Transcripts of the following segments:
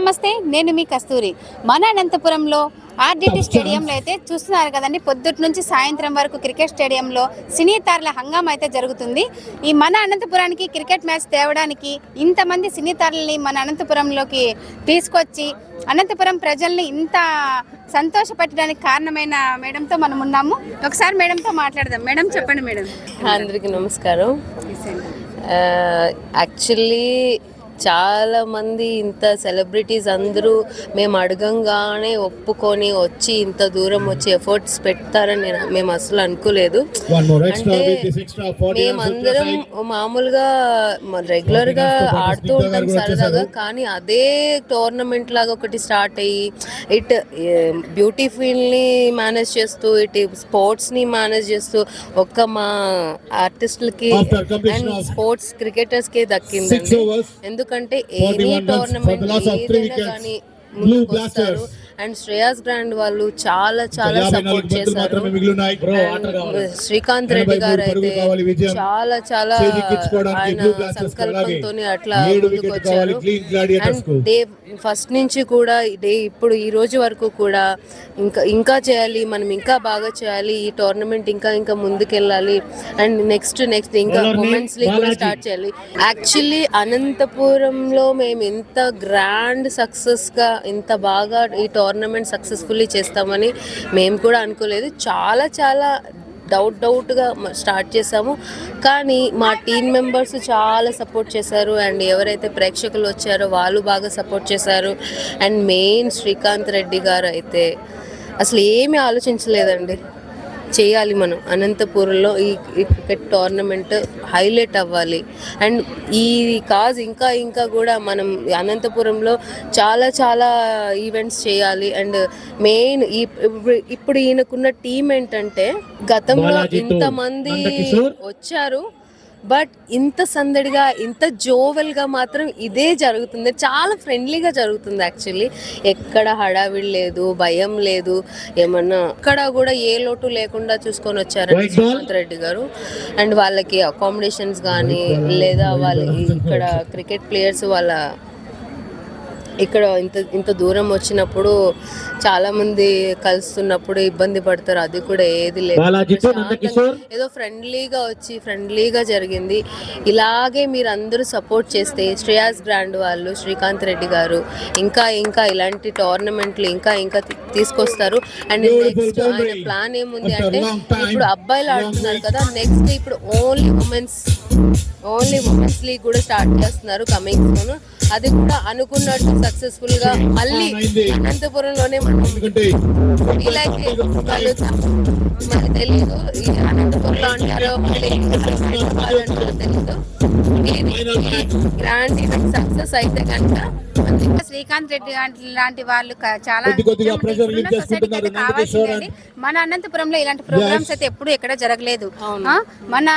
నమస్తే, నేను మీ కస్తూరి. మన అనంతపురంలో ఆర్డిటి స్టేడియంలో అయితే చూస్తున్నారు కదండి, పొద్దుటి నుంచి సాయంత్రం వరకు క్రికెట్ స్టేడియంలో సినీ తారల హంగామా అయితే జరుగుతుంది. ఈ మన అనంతపురానికి క్రికెట్ మ్యాచ్ తేవడానికి ఇంతమంది సినీ తారలని మన అనంతపురంలోకి తీసుకొచ్చి అనంతపురం ప్రజల్ని ఇంత సంతోషపెట్టడానికి కారణమైన మేడంతో మనం ఉన్నాము. ఒకసారి మేడంతో మాట్లాడదాం. మేడం చెప్పండి. మేడం అందరికీ నమస్కారం. యాక్చువల్లీ చాలా మంది ఇంత సెలబ్రిటీస్ అందరూ మేము అడగంగానే ఒప్పుకొని వచ్చి ఇంత దూరం వచ్చి ఎఫర్ట్స్ పెడతారని మేము అసలు అనుకోలేదు. అంటే మేమందరం మామూలుగా రెగ్యులర్గా ఆడుతూ ఉంటాం సరదాగా, కానీ అదే టోర్నమెంట్ లాగా ఒకటి స్టార్ట్ అయ్యి ఇటు బ్యూటిఫుల్ని మేనేజ్ చేస్తూ ఇటు స్పోర్ట్స్ని మేనేజ్ చేస్తూ ఒక్క మా ఆర్టిస్టులకి అండ్ స్పోర్ట్స్ క్రికెటర్స్కి దక్కిందండి. ఎందుకంటే ఎనీ టోర్నమెంట్ ఏదైనా కానీ ముందుకు వస్తారు. అండ్ శ్రేయాస్ గ్రాండ్ వాళ్ళు చాలా చాలా సపోర్ట్ చేశారు. శ్రీకాంత్ రెడ్డి గారు అయితే చాలా చాలా ఆయన సంకల్పంతో అట్లా ముందుకు వచ్చారు. అండ్ డే ఫస్ట్ నుంచి కూడా ఇప్పుడు ఈ రోజు వరకు కూడా ఇంకా చేయాలి, మనం ఇంకా బాగా చేయాలి, ఈ టోర్నమెంట్ ఇంకా ముందుకెళ్ళాలి అండ్ నెక్స్ట్ ఇంకా ఉమెన్స్ లీగ్ కూడా స్టార్ట్ చేయాలి. యాక్చువల్లీ అనంతపురంలో మేము ఇంత గ్రాండ్ సక్సెస్ గా ఇంత బాగా ఈ టోర్నమెంట్ సక్సెస్ఫుల్లీ చేస్తామని మేము కూడా అనుకోలేదు. చాలా డౌట్గా స్టార్ట్ చేసాము, కానీ మా టీం మెంబర్స్ చాలా సపోర్ట్ చేశారు. అండ్ ఎవరైతే ప్రేక్షకులు వచ్చారో వాళ్ళు బాగా సపోర్ట్ చేశారు. అండ్ మెయిన్ శ్రీకాంత్ రెడ్డి గారు అయితే అసలు ఏమీ ఆలోచించలేదండి, చేయాలి మనం అనంతపురంలో ఈ క్రికెట్ టోర్నమెంట్ హైలైట్ అవ్వాలి అండ్ ఈ కాజ్ ఇంకా కూడా మనం అనంతపురంలో చాలా ఈవెంట్స్ చేయాలి. అండ్ మెయిన్ ఇప్పుడు ఈయనకున్న టీం ఏంటంటే గతంలో ఇంతమంది వచ్చారు, బట్ ఇంత సందడిగా ఇంత జోవెల్గా మాత్రం ఇదే జరుగుతుంది. చాలా ఫ్రెండ్లీగా జరుగుతుంది. యాక్చువల్లీ ఎక్కడ హడావిడి లేదు, భయం లేదు, ఏమన్నా అక్కడ కూడా ఏ లోటు లేకుండా చూసుకొని వచ్చారు శ్రీకాంత్ రెడ్డి గారు. అండ్ వాళ్ళకి అకామిడేషన్స్ కానీ లేదా వాళ్ళకి ఇక్కడ క్రికెట్ ప్లేయర్స్ వాళ్ళ ఇక్కడ ఇంత దూరం వచ్చినప్పుడు చాలా మంది కలుస్తున్నప్పుడు ఇబ్బంది పడతారు, అది కూడా ఏది లేదు, ఏదో ఫ్రెండ్లీగా వచ్చి ఫ్రెండ్లీగా జరిగింది. ఇలాగే మీరు అందరూ సపోర్ట్ చేస్తే శ్రేయాస్ గ్రాండ్ వాళ్ళు శ్రీకాంత్ రెడ్డి గారు ఇంకా ఇలాంటి టోర్నమెంట్లు ఇంకా తీసుకొస్తారు. అండ్ నెక్స్ట్ ఆయన ప్లాన్ ఏముంది అంటే ఇప్పుడు అబ్బాయిలు ఆడుతున్నారు కదా, నెక్స్ట్ ఇప్పుడు ఓన్లీ ఉమెన్స్ లీగ్ కూడా స్టార్ట్ చేస్తున్నారు కమింగ్ సూన్. అది కూడా అనుకున్నట్టు సక్సెస్ఫుల్ గా మళ్ళీ అనంతపురంలోనే ఇలాగే మనకి తెలియదు అనంతపురంలో అంటారో తెలియదు. గ్రాండ్ ఈవెంట్ సక్సెస్ అయితే కనుక శ్రీకాంత్ రెడ్డి లాంటి వాళ్ళు చాలా కావాల్సింది. మన అనంతపురంలో ఇలాంటి ప్రోగ్రామ్స్ అయితే ఎప్పుడు ఎక్కడ జరగలేదు. మన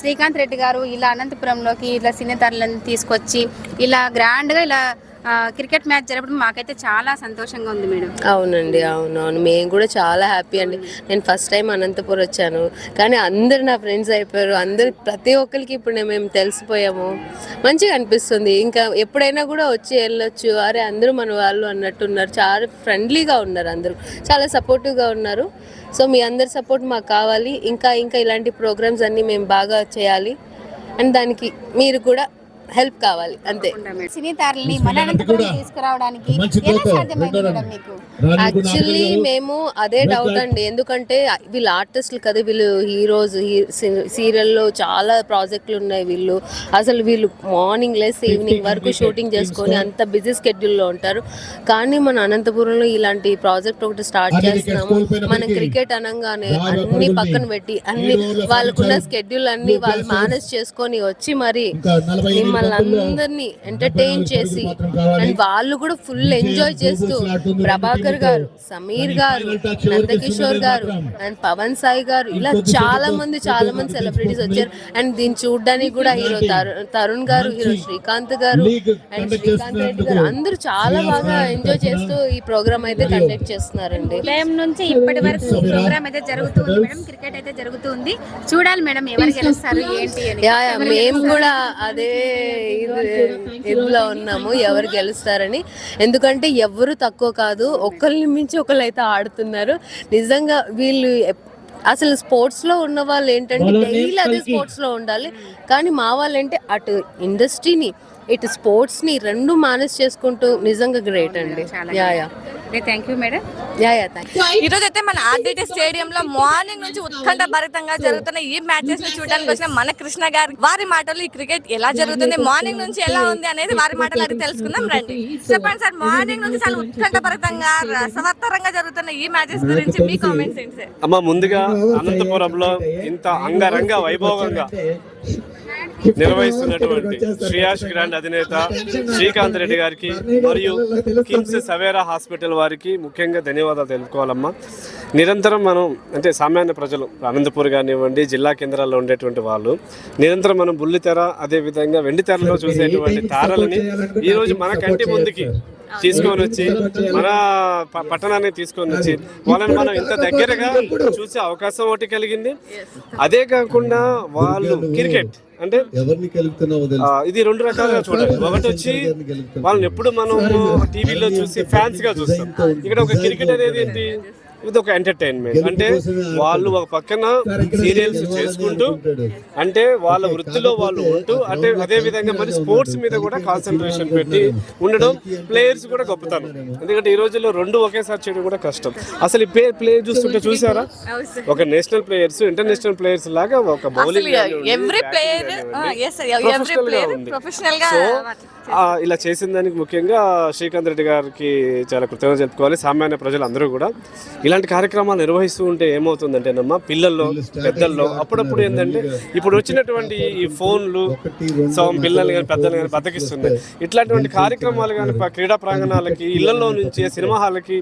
శ్రీకాంత్ రెడ్డి గారు ఇలా అనంతపురంలోకి ఇలా సినీ తారలను తీసుకొచ్చి ఇలా గ్రాండ్ గా ఇలా క్రికెట్ మ్యాచ్ జరపడం మాకైతే చాలా సంతోషంగా ఉంది మేడం. అవునండి, అవునవును, మేము కూడా చాలా హ్యాపీ అండి. నేను ఫస్ట్ టైం అనంతపురం వచ్చాను, కానీ అందరు నా ఫ్రెండ్స్ అయిపోయారు. అందరు ప్రతి ఒక్కరికి ఇప్పుడు మేము తెలిసిపోయాము. మంచిగా అనిపిస్తుంది. ఇంకా ఎప్పుడైనా కూడా వచ్చి వెళ్ళొచ్చు, అరే అందరూ మన వాళ్ళు అన్నట్టున్నారు. చాలా ఫ్రెండ్లీగా ఉన్నారు, అందరూ చాలా సపోర్టివ్గా ఉన్నారు. సో మీ అందరి సపోర్ట్ మాకు కావాలి. ఇంకా ఇలాంటి ప్రోగ్రామ్స్ అన్నీ మేము బాగా చేయాలి అండ్ దానికి మీరు కూడా హెల్ప్ కావాలి అంతే. సినీ తారల్ని మన అనంతపురం తీసుకురావడానికి ఎలా సాధ్యమైంది మేడం మీకు? యాక్చువల్లీ మేము అదే డౌట్ అండి, ఎందుకంటే వీళ్ళు ఆర్టిస్టులు కదా, వీళ్ళు హీరోస్, సీరియల్లో చాలా ప్రాజెక్టులు ఉన్నాయి. వీళ్ళు మార్నింగ్ లెస్ ఈవినింగ్ వరకు షూటింగ్ చేసుకొని అంత బిజీ స్కెడ్యూల్లో ఉంటారు. కానీ మన అనంతపురంలో ఇలాంటి ప్రాజెక్ట్ ఒకటి స్టార్ట్ చేస్తున్నాము. మన క్రికెట్ అనగానే అన్ని పక్కన పెట్టి అన్ని వాళ్ళకున్న స్కెడ్యూల్ అన్ని వాళ్ళు మేనేజ్ చేసుకొని వచ్చి మరి మిమ్మల్ని అందరినీ ఎంటర్టైన్ చేసి అండ్ వాళ్ళు కూడా ఫుల్ ఎంజాయ్ చేస్తూ ప్రభాకర్ గారు, సమీర్ గారు, నందకిషోర్ గారు అండ్ పవన్ సాయి గారు ఇలా చాలా మంది సెలబ్రిటీస్ వచ్చారు. అండ్ దీన్ని చూడడానికి కూడా హీరో తరుణ్ గారు, హీరో శ్రీకాంత్ గారు అండ్ శ్రీకాంత్ రెడ్డి గారు అందరూ చాలా బాగా ఎంజాయ్ చేస్తూ ఈ ప్రోగ్రామ్ అయితే కండక్ట్ చేస్తున్నారండి. ఉదయం నుంచి ఇప్పటి వరకు ప్రోగ్రామ్ అయితే జరుగుతుంది మేడం, క్రికెట్ అయితే జరుగుతుంది. చూడాలి మేడం ఎవరు గెలుస్తారు ఏంటి అని. మేము కూడా అదే ఇదిలో ఉన్నాము ఎవరు గెలుస్తారని. ఎందుకంటే ఎవరు తక్కువ కాదు, ఒకరిని మించి ఒకరు అయితే ఆడుతున్నారు. నిజంగా వీళ్ళు అసలు స్పోర్ట్స్ లో ఉన్న వాళ్ళు ఏంటంటే డైలీ అదే స్పోర్ట్స్ లో ఉండాలి, కానీ మా వాళ్ళు అంటే అటు ఇండస్ట్రీని ఇటు స్పోర్ట్స్ ని రెండు మేనేజ్ చేసుకుంటూ నిజంగా గ్రేట్ అండి. Thank you madam. ఈ రోజు అయితే మన ఆర్డిటి స్టేడియం లో మార్నింగ్ నుంచి ఉత్కంఠ భరితంగా జరుగుతున్న ఈ మ్యాచెస్ ని చూడడానికి వచ్చిన మన కృష్ణ గారు వారి మాటలు ఈ క్రికెట్ ఎలా జరుగుతుంది, మార్నింగ్ నుంచి ఎలా ఉంది అనేది వారి మాటలు అడిగి తెలుసుకుందాం రండి. చెప్పండి సార్, మార్నింగ్ నుంచి చాలా ఉత్కంఠ భరితంగా రసవత్తరంగా జరుగుతున్న ఈ మ్యాచెస్ గురించి మీ కామెంట్స్ ఏంటి సార్? అమ్మ, ముందుగా అనంతపురంలో ఇంత అంగరంగ వైభవంగా నిర్వహిస్తున్నటువంటి శ్రీయాష్ గ్రాండ్ అధినేత శ్రీకాంత్ రెడ్డి గారికి మరియు కిమ్స్ సవేరా హాస్పిటల్ వారికి ముఖ్యంగా ధన్యవాదాలు తెలుపుకోవాలమ్మా. నిరంతరం మనం అంటే సామాన్య ప్రజలు అనంతపూర్ కానివ్వండి, జిల్లా కేంద్రాల్లో ఉండేటువంటి వాళ్ళు నిరంతరం మనం బుల్లితెర అదేవిధంగా వెండితెరలో చూసేటువంటి తారలని ఈరోజు మన కంటి ముందుకి తీసుకొని వచ్చి మన పట్టణాన్ని తీసుకొని వచ్చి వాళ్ళని మనం ఇంత దగ్గరగా చూసే అవకాశం ఒకటి కలిగింది. అదే కాకుండా వాళ్ళు క్రికెట్ అంటే ఇది రెండు రకాలుగా చూడాలి. ఒకటి వచ్చి వాళ్ళని ఎప్పుడు మనం టీవీలో చూసి ఫ్యాన్స్ గా చూస్తాం. ఇక్కడ ఒక క్రికెట్ అనేది ఏంటి, ఇది ఒక ఎంటర్టైన్మెంట్. అంటే వాళ్ళు ఒక పక్కన సీరియల్స్ చేసుకుంటూ అంటే వాళ్ళ వృత్తిలో వాళ్ళు ఉంటూ అంటే అదే విధంగా మరి స్పోర్ట్స్ మీద కూడా కాన్సన్ట్రేషన్ పెట్టి ఉండడం ప్లేయర్స్ కూడా గొప్పతనం. ఎందుకంటే ఈ రోజుల్లో రెండు ఒకేసారి చేయడం కూడా కష్టం. అసలు ఈ ప్లే చూస్తుంటే చూసారా, ఒక నేషనల్ ప్లేయర్స్ ఇంటర్నేషనల్ ప్లేయర్స్ లాగా ఒక బౌలింగ్ ఇలా చేసిన దానికి ముఖ్యంగా శ్రీకాంత్ రెడ్డి గారికి చాలా కృతజ్ఞతలు చెప్పుకోవాలి. సామాన్య ప్రజలు అందరూ కూడా ఇలాంటి కార్యక్రమాలు నిర్వహిస్తూ ఉంటే ఏమవుతుందంటేనమ్మా, పిల్లల్లో పెద్దల్లో అప్పుడప్పుడు ఏంటంటే ఇప్పుడు వచ్చినటువంటి ఈ ఫోన్లు పిల్లల్ని కానీ పెద్దలు కానీ బతికిస్తుంది. ఇట్లాంటి కార్యక్రమాలు కానీ క్రీడా ప్రాంగణాలకి ఇళ్లలో నుంచి సినిమా హాల్కి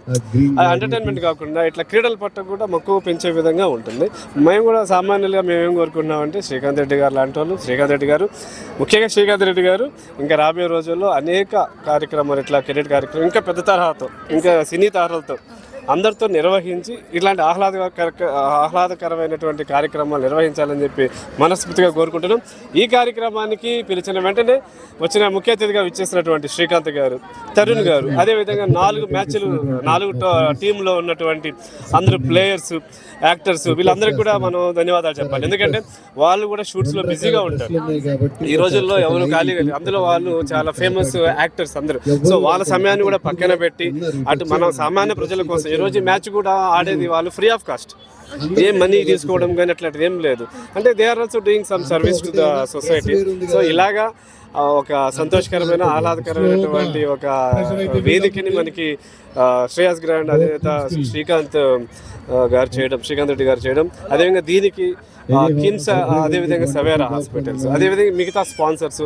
ఎంటర్టైన్మెంట్ కాకుండా ఇట్లా క్రీడల పట్ల కూడా మక్కువ పెంచే విధంగా ఉంటుంది. మేము కూడా సామాన్యులుగా మేమేం కోరుకున్నామంటే శ్రీకాంత్ రెడ్డి గారు లాంటి వాళ్ళు, శ్రీకాంత్ రెడ్డి గారు ముఖ్యంగా శ్రీకాంత్ రెడ్డి గారు ఇంకా రాబోయే రోజుల్లో అనేక కార్యక్రమాలు ఇట్లా క్రికెట్ కార్యక్రమం ఇంకా పెద్ద తరహాతో ఇంకా సినీ తారలతో అందరితో నిర్వహించి ఇట్లాంటి ఆహ్లాదకరమైనటువంటి కార్యక్రమాలు నిర్వహించాలని చెప్పి మనస్ఫూర్తిగా కోరుకుంటున్నాం. ఈ కార్యక్రమానికి పిలిచిన వెంటనే వచ్చిన ముఖ్య అతిథిగా విచ్చేసినటువంటి శ్రీకాంత్ గారు, తరుణ్ గారు, అదేవిధంగా 4 మ్యాచ్లు 4 టీంలో ఉన్నటువంటి అందరూ ప్లేయర్స్, యాక్టర్స్ వీళ్ళందరికీ కూడా మనం ధన్యవాదాలు చెప్పాలి. ఎందుకంటే వాళ్ళు కూడా షూట్స్లో బిజీగా ఉంటారు. ఈ రోజుల్లో ఎవరు ఖాళీగా, అందులో వాళ్ళు చాలా ఫేమస్ యాక్టర్స్ అందరూ. సో వాళ్ళ సమయాన్ని కూడా పక్కన పెట్టి అటు మనం సామాన్య ప్రజల కోసం ఈ రోజు మ్యాచ్ కూడా ఆడేది వాళ్ళు ఫ్రీ ఆఫ్ కాస్ట్, ఏం మనీ తీసుకోవడం కానీ అట్లాంటిది ఏం లేదు. అంటే they are also doing some service to the society. So ఇలాగా ఒక సంతోషకరమైన ఆహ్లాదకరమైనటువంటి ఒక వేదికని మనకి శ్రేయస్ గ్రాండ్ అధినేత శ్రీకాంత్ రెడ్డి గారు చేయడం, అదేవిధంగా దీనికి కిమ్స్, అదేవిధంగా సవేరా హాస్పిటల్స్, అదేవిధంగా మిగతా స్పాన్సర్స్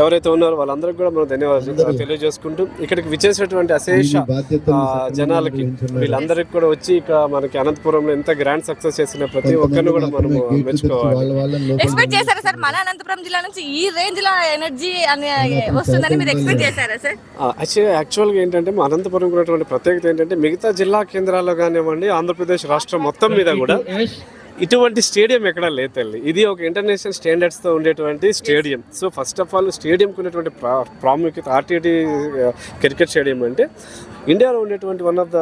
ఎవరైతే ఉన్నారో వాళ్ళందరికీ కూడా మనం ధన్యవాదాలు తెలియజేసుకుంటూ ఇక్కడికి విచ్చేసినటువంటి అశేష జనాలకి వీళ్ళందరికీ కూడా వచ్చి ఇక్కడ మనకి అనంతపురంలో ఎంత గ్రాండ్ సక్సెస్ చేసిన ప్రతి ఒక్కరిని కూడా మనము మెచ్చుకోవాలి. ఎక్స్పెక్ట్ చేశారా సార్ మన అనంతపురం జిల్లా నుంచి ఈ రేంజ్ లో ఎనర్జీ వస్తుందని మీరు ఎక్స్పెక్ట్ చేశారా సార్? యాక్చువల్గా ఏంటంటే మా అనంతపురం ఉన్నటువంటి ప్రత్యేకత ఏంటంటే మిగతా జిల్లా కేంద్రాల్లో కానివ్వండి, ఆంధ్రప్రదేశ్ రాష్ట్రం మొత్తం మీద కూడా ఇటువంటి స్టేడియం ఎక్కడా లేదు తల్లి. ఇది ఒక ఇంటర్నేషనల్ స్టాండర్డ్స్తో ఉండేటువంటి stadium. So first of all స్టేడియంకి ఉన్నటువంటి ప్రాముఖ్యత, ఆర్టీటీ క్రికెట్ స్టేడియం అంటే ఇండియాలో ఉండేటువంటి వన్ ఆఫ్ ద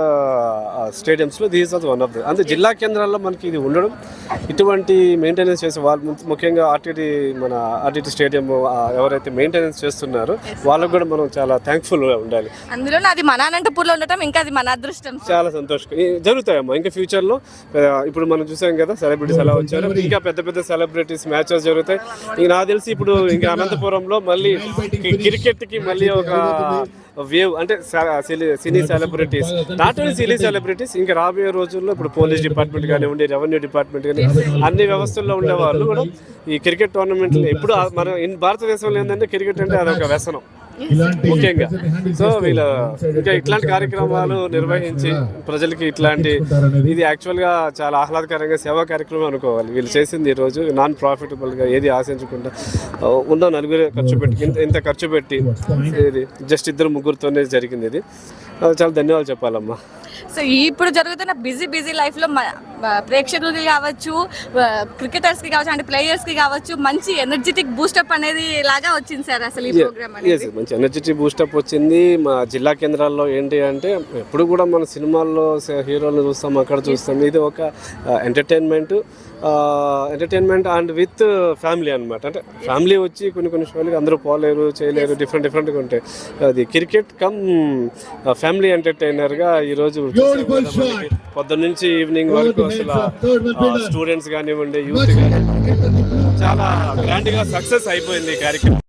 స్టేడియంస్లో this also one of the. అంటే జిల్లా కేంద్రాల్లో మనకి ఇది ఉండడం, ఇటువంటి మెయింటెనెన్స్ చేసే వాళ్ళు ముఖ్యంగా మన ఆర్టీటీ స్టేడియం ఎవరైతే మెయింటెనెన్స్ చేస్తున్నారో వాళ్ళకు కూడా మనం చాలా థ్యాంక్ఫుల్గా ఉండాలి. అందులో అది మన అనంతపూర్లో ఉండటం ఇంకా అది మన అదృష్టం. చాలా సంతోషం. జరుగుతాయమ్మా ఇంకా ఫ్యూచర్లో. ఇప్పుడు మనం చూసాం కదా సెలబ్రిటీస్ ఎలా వచ్చారు, ఇంకా పెద్ద పెద్ద సెలబ్రిటీస్ మ్యాచెస్ జరుగుతాయి. ఇంక నాకు తెలిసి ఇప్పుడు ఇంకా అనంతపురంలో మళ్ళీ క్రికెట్కి మళ్ళీ ఒక వేవ్ అంటే cine celebrities, not only cine celebrities, ఇంకా రాబోయే రోజుల్లో ఇప్పుడు పోలీస్ డిపార్ట్మెంట్ కానివ్వండి, రెవెన్యూ డిపార్ట్మెంట్ కానీ అన్ని వ్యవస్థల్లో ఉండే వాళ్ళు కూడా ఈ క్రికెట్ టోర్నమెంట్లు ఎప్పుడు మన భారతదేశంలో ఏంటంటే క్రికెట్ అంటే అదొక వ్యసనం ముఖ్యంగా. సో వీళ్ళు ఇంకా ఇట్లాంటి కార్యక్రమాలు నిర్వహించి ప్రజలకి ఇది యాక్చువల్గా చాలా ఆహ్లాదకరంగా సేవా కార్యక్రమం అనుకోవాలి. వీళ్ళు చేసింది ఈరోజు నాన్ ప్రాఫిటబుల్గా ఏది ఆశించకుండా ఉన్న నలుగురు ఇంత ఖర్చు పెట్టి ఇది జస్ట్ 2-3తోనే జరిగింది. ఇది చాలా ధన్యవాదాలు చెప్పాలమ్మా. సో ఇప్పుడు జరుగుతున్న బిజీ లైఫ్లో ప్రేక్షకులకి కావచ్చు, క్రికెటర్స్ కి కావచ్చు, అంటే ప్లేయర్స్ కి కావచ్చు మంచి ఎనర్జెటిక్ బూస్టప్ అనేది లాగా వచ్చింది సార్ అసలు ఈ ప్రోగ్రామ్ అనేది. మంచి ఎనర్జెటిక్ బూస్టప్ వచ్చింది. మా జిల్లా కేంద్రాల్లో ఏంటి అంటే ఎప్పుడు కూడా మన సినిమాల్లో హీరోలను చూస్తాం, అక్కడ చూస్తాం. ఇది ఒక ఎంటర్టైన్మెంట్ అండ్ విత్ ఫ్యామిలీ అనమాట. అంటే ఫ్యామిలీ వచ్చి కొన్ని షోలకి అందరూ పోలేరు, చేయలేరు, డిఫరెంట్గా ఉంటాయి. అది క్రికెట్ కమ్ ఫ్యామిలీ ఎంటర్టైనర్గా ఈరోజు పొద్దున్న నుంచి ఈవినింగ్ వరకు అసలు స్టూడెంట్స్ కానివ్వండి, యూత్ కానివ్వండి చాలా గ్రాండ్గా సక్సెస్ అయిపోయింది ఈ కార్యక్రమం.